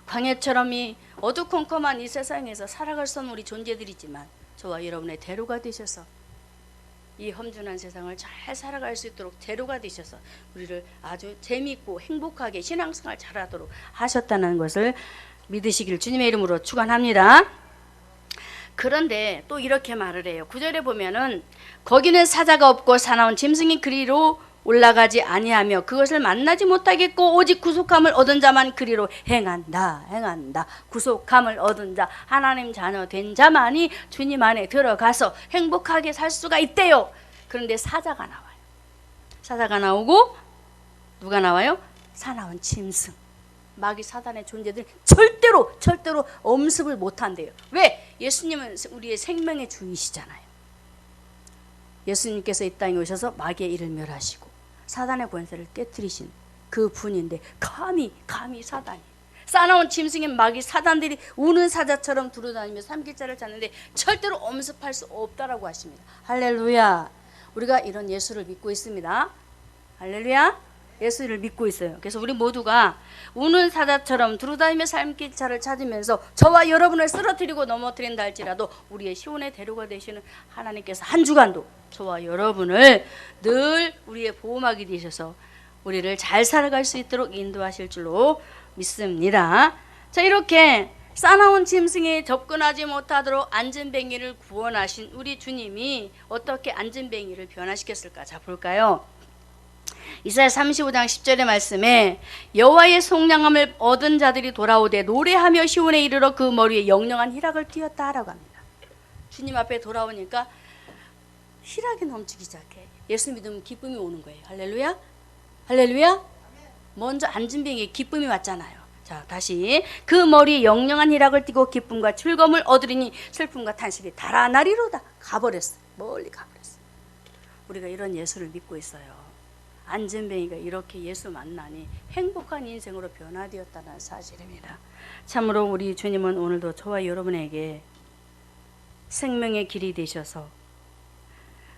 광야처럼 이 어두컴컴한 이 세상에서 살아갈 수 없는 우리 존재들이지만 저와 여러분의 대로가 되셔서 이 험준한 세상을 잘 살아갈 수 있도록 대로가 되셔서 우리를 아주 재미있고 행복하게 신앙생활 잘하도록 하셨다는 것을 믿으시길 주님의 이름으로 축원합니다. 그런데 또 이렇게 말을 해요. 9절에 보면은 거기는 사자가 없고 사나운 짐승이 그리로 올라가지 아니하며 그것을 만나지 못하겠고 오직 구속함을 얻은 자만 그리로 행한다. 구속함을 얻은 자, 하나님 자녀 된 자만이 주님 안에 들어가서 행복하게 살 수가 있대요. 그런데 사자가 나와요. 사자가 나오고 누가 나와요? 사나운 짐승, 마귀 사단의 존재들은 절대로 엄습을 못한대요. 왜? 예수님은 우리의 생명의 주이시잖아요. 예수님께서 이 땅에 오셔서 마귀의 일을 멸하시고 사단의 권세를 깨뜨리신 그 분인데 감히 사단이, 싸나운 짐승인 마귀 사단들이 우는 사자처럼 두루다니며 삼킬자를 찾는데 절대로 엄습할 수 없다라고 하십니다. 할렐루야. 우리가 이런 예수를 믿고 있습니다. 할렐루야. 예수를 믿고 있어요. 그래서 우리 모두가 우는 사자처럼 두루다니며 삶길차를 찾으면서 저와 여러분을 쓰러뜨리고 넘어뜨린다 할지라도 우리의 시온의 대로가 되시는 하나님께서 한 주간도 저와 여러분을 늘 우리의 보호막이 되셔서 우리를 잘 살아갈 수 있도록 인도하실 줄로 믿습니다. 자, 이렇게 싸나운 짐승에 접근하지 못하도록 안전뱅이를 구원하신 우리 주님이 어떻게 안전뱅이를 변화시켰을까? 자, 볼까요? 이사야 35장 10절의 말씀에 여호와의 속량함을 얻은 자들이 돌아오되 노래하며 시온에 이르러 그 머리에 영영한 희락을 띄었다라고 합니다. 주님 앞에 돌아오니까 희락이 넘치기 시작해. 예수 믿으면 기쁨이 오는 거예요. 할렐루야, 할렐루야. 먼저 안전뱅이에 기쁨이 왔잖아요. 자, 다시 그 머리에 영영한 희락을 띠고 기쁨과 즐거움을 얻으리니 슬픔과 탄식이 달아나리로다. 가버렸어요. 멀리 가버렸어요. 우리가 이런 예수를 믿고 있어요. 안전뱅이가 이렇게 예수 만나니 행복한 인생으로 변화되었다는 사실입니다. 참으로 우리 주님은 오늘도 저와 여러분에게 생명의 길이 되셔서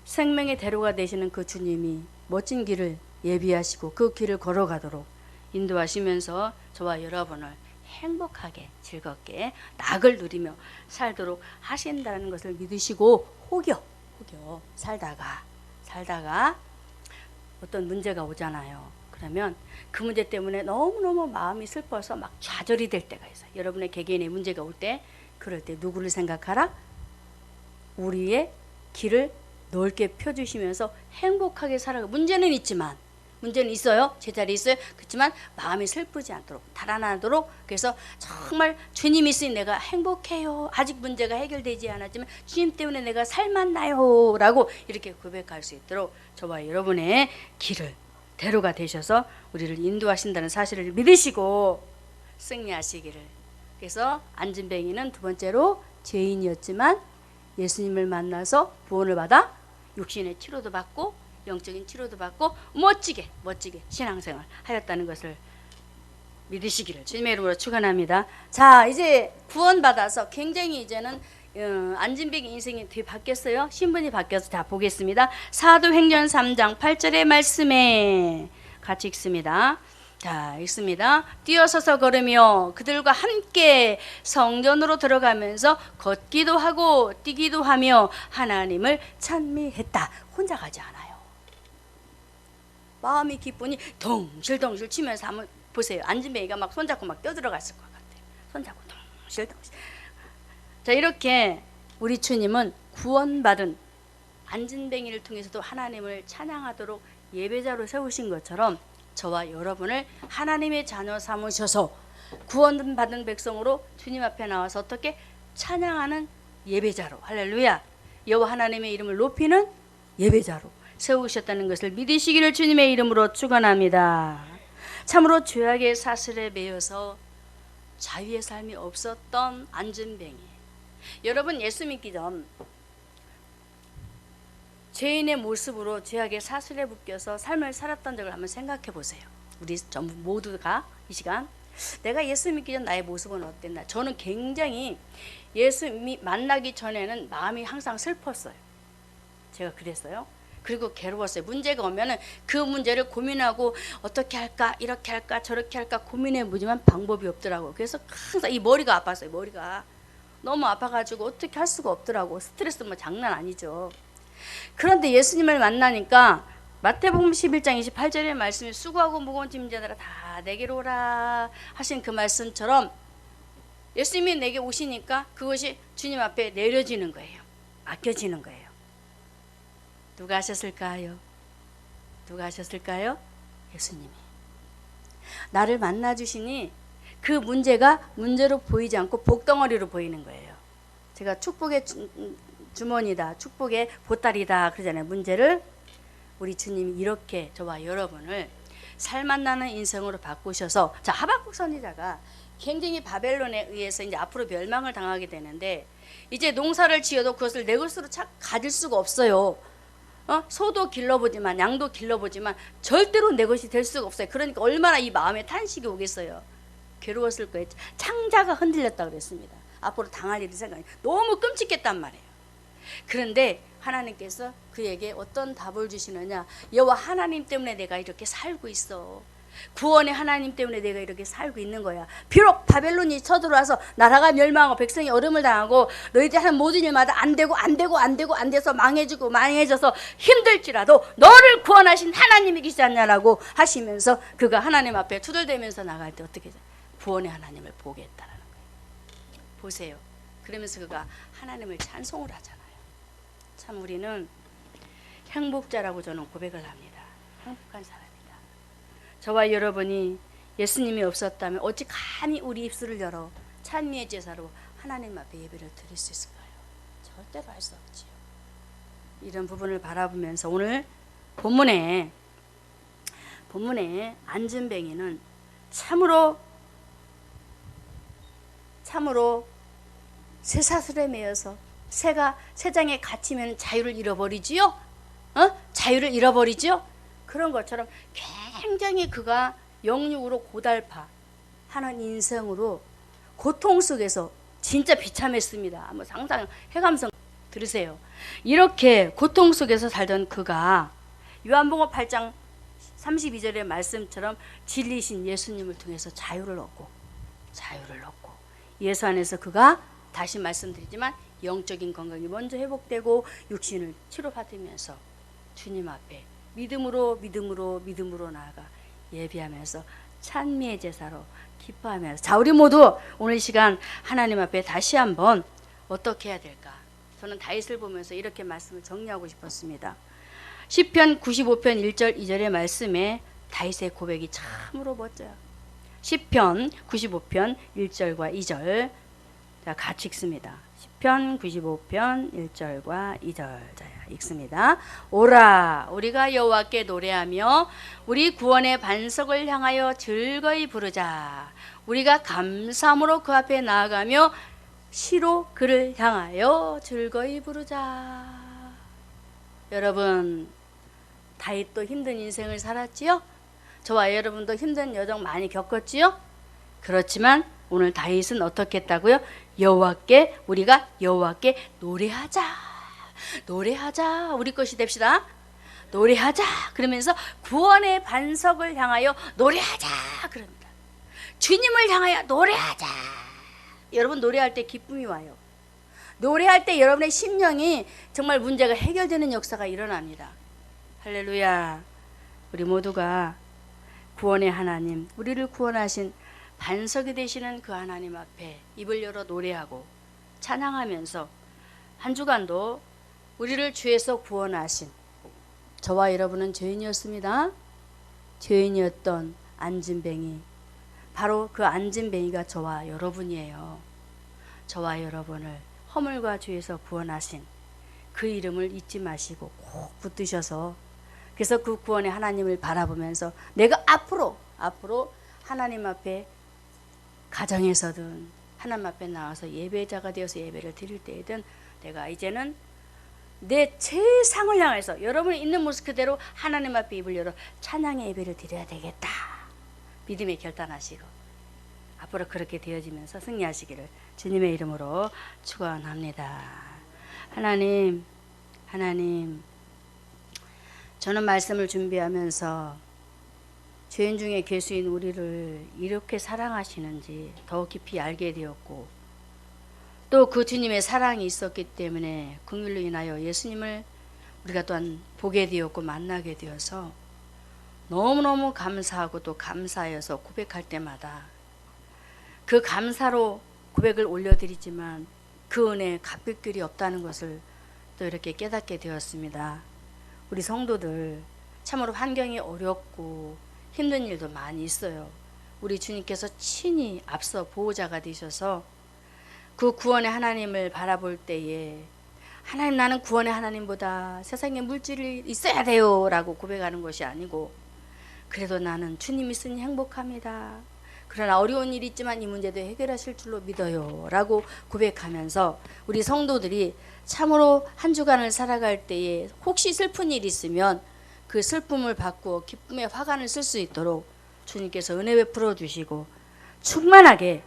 생명의 대로가 되시는 그 주님이 멋진 길을 예비하시고 그 길을 걸어가도록 인도하시면서 저와 여러분을 행복하게 즐겁게 낙을 누리며 살도록 하신다는 것을 믿으시고 혹여 살다가 어떤 문제가 오잖아요. 그러면 그 문제 때문에 너무너무 마음이 슬퍼서 막 좌절이 될 때가 있어요. 여러분의 개개인의 문제가 올 때, 그럴 때 누구를 생각하라? 우리의 길을 넓게 펴주시면서 행복하게 살아가. 문제는 있지만, 문제는 있어요. 제자리에 있어요. 그렇지만 마음이 슬프지 않도록, 달아나도록. 그래서 정말 주님 있으니 내가 행복해요. 아직 문제가 해결되지 않았지만 주님 때문에 내가 살맛나요 라고 이렇게 고백할 수 있도록 저와 여러분의 길을 대로가 되셔서 우리를 인도하신다는 사실을 믿으시고 승리하시기를. 그래서 안전뱅이는 두 번째로 죄인이었지만 예수님을 만나서 구원을 받아 육신의 치료도 받고 영적인 치료도 받고 멋지게 신앙생활 하였다는 것을 믿으시기를 주님의 이름으로 축원합니다. 자, 이제 구원받아서 굉장히 이제는 안전뱅이 인생이 되게 바뀌었어요. 신분이 바뀌어서 다 보겠습니다. 사도행전 3장 8절의 말씀에 같이 읽습니다. 자, 읽습니다. 뛰어서서 걸으며 그들과 함께 성전으로 들어가면서 걷기도 하고 뛰기도 하며 하나님을 찬미했다. 혼자 가지 않아요. 마음이 기쁘니 덩실덩실 치면서 한번 보세요. 안전뱅이가 막 손잡고 막 뛰어들어갔을 것 같아요. 손잡고 덩실덩실. 자, 이렇게 우리 주님은 구원받은 안전뱅이를 통해서도 하나님을 찬양하도록 예배자로 세우신 것처럼 저와 여러분을 하나님의 자녀 삼으셔서 구원받은 백성으로 주님 앞에 나와서 어떻게 찬양하는 예배자로, 할렐루야, 여호와 하나님의 이름을 높이는 예배자로 세우셨다는 것을 믿으시기를 주님의 이름으로 축원합니다. 참으로 죄악의 사슬에 매여서 자유의 삶이 없었던 안전뱅이. 여러분, 예수 믿기 전 죄인의 모습으로 죄악의 사슬에 묶여서 삶을 살았던 적을 한번 생각해 보세요. 우리 전부 모두가 이 시간 내가 예수 믿기 전 나의 모습은 어땠나. 저는 굉장히 예수 만나기 전에는 마음이 항상 슬펐어요. 제가 그랬어요. 그리고 괴로웠어요. 문제가 오면은 그 문제를 고민하고 어떻게 할까, 이렇게 할까, 저렇게 할까 고민해 보지만 방법이 없더라고요. 그래서 항상 이 머리가 아팠어요. 머리가 너무 아파가지고 어떻게 할 수가 없더라고. 스트레스 뭐 장난 아니죠. 그런데 예수님을 만나니까 마태복음 11장 28절의 말씀이 수고하고 무거운 짐자들아 다 내게로 오라 하신 그 말씀처럼 예수님이 내게 오시니까 그것이 주님 앞에 내려지는 거예요. 맡겨지는 거예요. 누가 하셨을까요? 누가 하셨을까요? 예수님이. 나를 만나주시니 그 문제가 문제로 보이지 않고 복덩어리로 보이는 거예요. 제가 축복의 주머니다, 축복의 보따리다 그러잖아요. 문제를 우리 주님이 이렇게 저와 여러분을 살맛나는 인생으로 바꾸셔서, 자, 하박국 선지자가 굉장히 바벨론에 의해서 이제 앞으로 멸망을 당하게 되는데 이제 농사를 지어도 그것을 내 것으로 가질 수가 없어요. 소도 길러보지만 양도 길러보지만 절대로 내 것이 될 수가 없어요. 그러니까 얼마나 이 마음에 탄식이 오겠어요. 괴로웠을 거예요. 창자가 흔들렸다 그랬습니다. 앞으로 당할 일이 생각이 너무 끔찍했단 말이에요. 그런데 하나님께서 그에게 어떤 답을 주시느냐. 여호와 하나님 때문에 내가 이렇게 살고 있어. 구원의 하나님 때문에 내가 이렇게 살고 있는 거야. 비록 바벨론이 쳐들어와서 나라가 멸망하고 백성이 어려움을 당하고 너희들이 하는 모든 일마다 안 돼서 망해져서 힘들지라도 너를 구원하신 하나님이 계시지 않냐라고 하시면서 그가 하나님 앞에 투덜대면서 나갈 때 어떻게 해요? 구원의 하나님을 보겠다라는 거예요. 보세요. 그러면서 그가 하나님을 찬송을 하잖아요. 참 우리는 행복자라고 저는 고백을 합니다. 행복한 사람이다. 저와 여러분이 예수님이 없었다면 어찌 감히 우리 입술을 열어 찬미의 제사로 하나님 앞에 예배를 드릴 수 있을까요? 절대로 할 수 없지요. 이런 부분을 바라보면서 오늘 본문에 안진뱅이는 참으로 쇠사슬에 매여서 새가 새장에 갇히면 자유를 잃어버리지요. 자유를 잃어버리지요. 그런 것처럼 굉장히 그가 영육으로 고달파하는 인생으로 고통 속에서 진짜 비참했습니다. 한번 해감성 들으세요. 이렇게 고통 속에서 살던 그가 요한복음 8장 32절의 말씀처럼 진리신 예수님을 통해서 자유를 얻고 예수 안에서 그가 다시 말씀드리지만 영적인 건강이 먼저 회복되고 육신을 치료받으면서 주님 앞에 믿음으로 나아가 예비하면서 찬미의 제사로 기뻐하면서, 자 우리 모두 오늘 시간 하나님 앞에 다시 한번 어떻게 해야 될까? 저는 다윗을 보면서 이렇게 말씀을 정리하고 싶었습니다. 시편 95편 1절 2절의 말씀에 다윗의 고백이 참으로 멋져요. 시편 95편 1절과 2절 자 같이 읽습니다. 시편 95편 1절과 2절 자 읽습니다. 오라 우리가 여호와께 노래하며 우리 구원의 반석을 향하여 즐거이 부르자. 우리가 감사함으로 그 앞에 나아가며 시로 그를 향하여 즐거이 부르자. 여러분 다윗도 힘든 인생을 살았지요? 저와 여러분도 힘든 여정 많이 겪었지요? 그렇지만 오늘 다윗은 어떻게 했다고요? 우리가 여호와께 노래하자. 우리 것이 됩시다. 노래하자. 그러면서 구원의 반석을 향하여 노래하자. 그럽니다. 주님을 향하여 노래하자. 여러분 노래할 때 기쁨이 와요. 노래할 때 여러분의 심령이 정말 문제가 해결되는 역사가 일어납니다. 할렐루야. 우리 모두가 구원의 하나님, 우리를 구원하신 반석이 되시는 그 하나님 앞에 입을 열어 노래하고 찬양하면서 한 주간도 우리를 주에서 구원하신, 저와 여러분은 죄인이었습니다. 죄인이었던 안진뱅이, 바로 그 안진뱅이가 저와 여러분이에요. 저와 여러분을 허물과 죄에서 구원하신 그 이름을 잊지 마시고 꼭 붙드셔서, 그래서 그 구원의 하나님을 바라보면서 내가 앞으로 하나님 앞에 가정에서든 하나님 앞에 나와서 예배자가 되어서 예배를 드릴 때에든 내가 이제는 내 최상을 향해서 여러분이 있는 모습 그대로 하나님 앞에 입을 열어 찬양의 예배를 드려야 되겠다. 믿음에 결단하시고 앞으로 그렇게 되어지면서 승리하시기를 주님의 이름으로 축원합니다. 하나님, 저는 말씀을 준비하면서 죄인 중에 괴수인 우리를 이렇게 사랑하시는지 더 깊이 알게 되었고, 또 그 주님의 사랑이 있었기 때문에 긍휼로 인하여 예수님을 우리가 또한 보게 되었고 만나게 되어서 너무너무 감사하고 또 감사하여서 고백할 때마다 그 감사로 고백을 올려드리지만 그 은혜에 갚을 길이 없다는 것을 또 이렇게 깨닫게 되었습니다. 우리 성도들 참으로 환경이 어렵고 힘든 일도 많이 있어요. 우리 주님께서 친히 앞서 보호자가 되셔서 그 구원의 하나님을 바라볼 때에 하나님, 나는 구원의 하나님보다 세상에 물질이 있어야 돼요 라고 고백하는 것이 아니고, 그래도 나는 주님이 있으니 행복합니다. 그러나 어려운 일이 있지만 이 문제도 해결하실 줄로 믿어요 라고 고백하면서 우리 성도들이 참으로 한 주간을 살아갈 때에 혹시 슬픈 일이 있으면 그 슬픔을 바꾸어 기쁨의 화관을 쓸 수 있도록 주님께서 은혜 베풀어 주시고 충만하게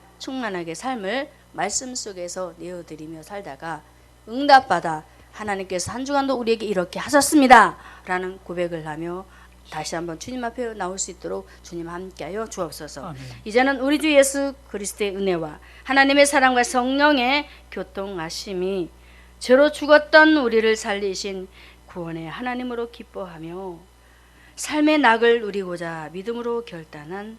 삶을 말씀 속에서 내어드리며 살다가 응답받아 하나님께서 한 주간도 우리에게 이렇게 하셨습니다 라는 고백을 하며 다시 한번 주님 앞에 나올 수 있도록 주님 함께하여 주옵소서. 이제는 우리 주 예수 그리스도의 은혜와 하나님의 사랑과 성령의 교통하심이 죄로 죽었던 우리를 살리신 구원의 하나님으로 기뻐하며 삶의 낙을 누리고자 믿음으로 결단한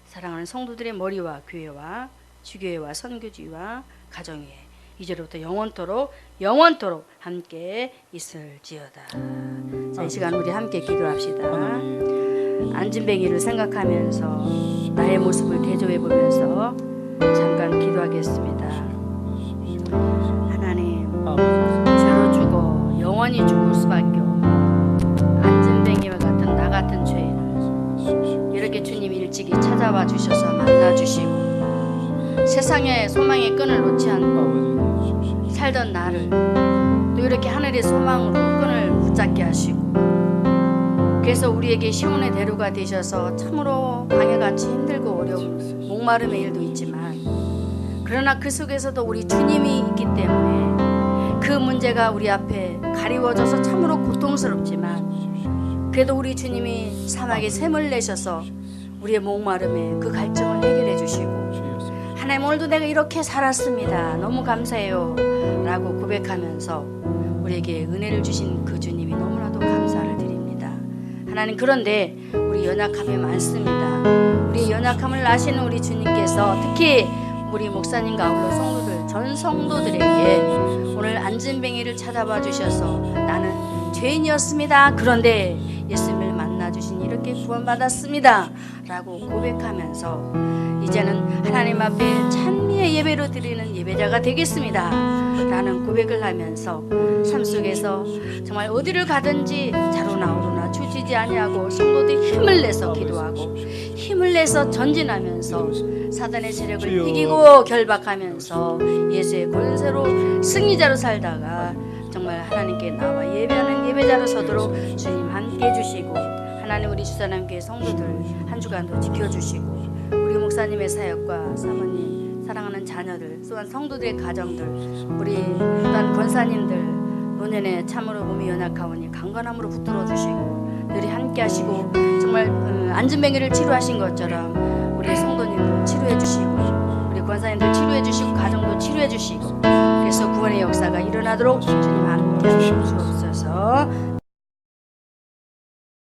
사랑하는 성도들의 머리와 교회와 주교회와 선교지와 가정에 이제로부터 영원토록 함께 있을지어다. 자, 이 시간 우리 함께 기도합시다. 안진뱅이를 생각하면서 나의 모습을 대조해 보면서 잠깐 기도하겠습니다. 하나님, 죄로 죽어 영원히 죽을 수밖에 없는 안진뱅이와 같은 나 같은 죄인을 이렇게 주님 일찍이 찾아와 주셔서 만나 주시고 세상의 소망의 끈을 놓지 않고 살던 나를 또 이렇게 하늘의 소망으로 끈을 붙잡게 하시고 그래서 우리에게 시온의 대로가 되셔서 참으로 광야같이 힘들고 어려운 목마름의 일도 있지만 그러나 그 속에서도 우리 주님이 있기 때문에 그 문제가 우리 앞에 가리워져서 참으로 고통스럽지만 그래도 우리 주님이 사막에 샘을 내셔서 우리의 목마름에 그 갈증을 해결해 주시고 하나님 오늘도 내가 이렇게 살았습니다. 너무 감사해요 라고 고백하면서 우리에게 은혜를 주신 그 주님이 너무나도 감사를 드립니다. 하나님, 그런데 우리 연약함이 많습니다. 우리 연약함을 아시는 우리 주님께서 특히 우리 목사님과 아울러 성도들 전 성도들에게 오늘 안진뱅이를 찾아봐 주셔서 나는 죄인이었습니다. 그런데 예수님을 만나 주신 이렇게 구원받았습니다 라고 고백하면서 이제는 하나님 앞에 찬미의 예배로 드리는 예배자가 되겠습니다 라는 고백을 하면서 삶 속에서 정말 어디를 가든지 자로나 오로나 주지지 아니하고 성도들이 힘을 내서 기도하고 힘을 내서 전진하면서 사단의 세력을 이기고 결박하면서 예수의 권세로 승리자로 살다가 정말 하나님께 나와 예배하는 예배자로 서도록 주님 함께 해주시고 하나님 우리 주사람교회 성도들 한 주간도 지켜주시고 우리 목사님의 사역과 사모님 사랑하는 자녀들 또한 성도들의 가정들 우리 또한 권사님들 노년에 참으로 몸이 연약하오니 강건함으로 붙들어 주시고 늘 함께 하시고 정말 안진뱅이를 치료하신 것처럼 우리 성도님도 치료해 주시고 우리 권사님들 치료해 주시고 가정도 치료해 주시고 그래서 구원의 역사가 일어나도록 주님 함께 주옵소서.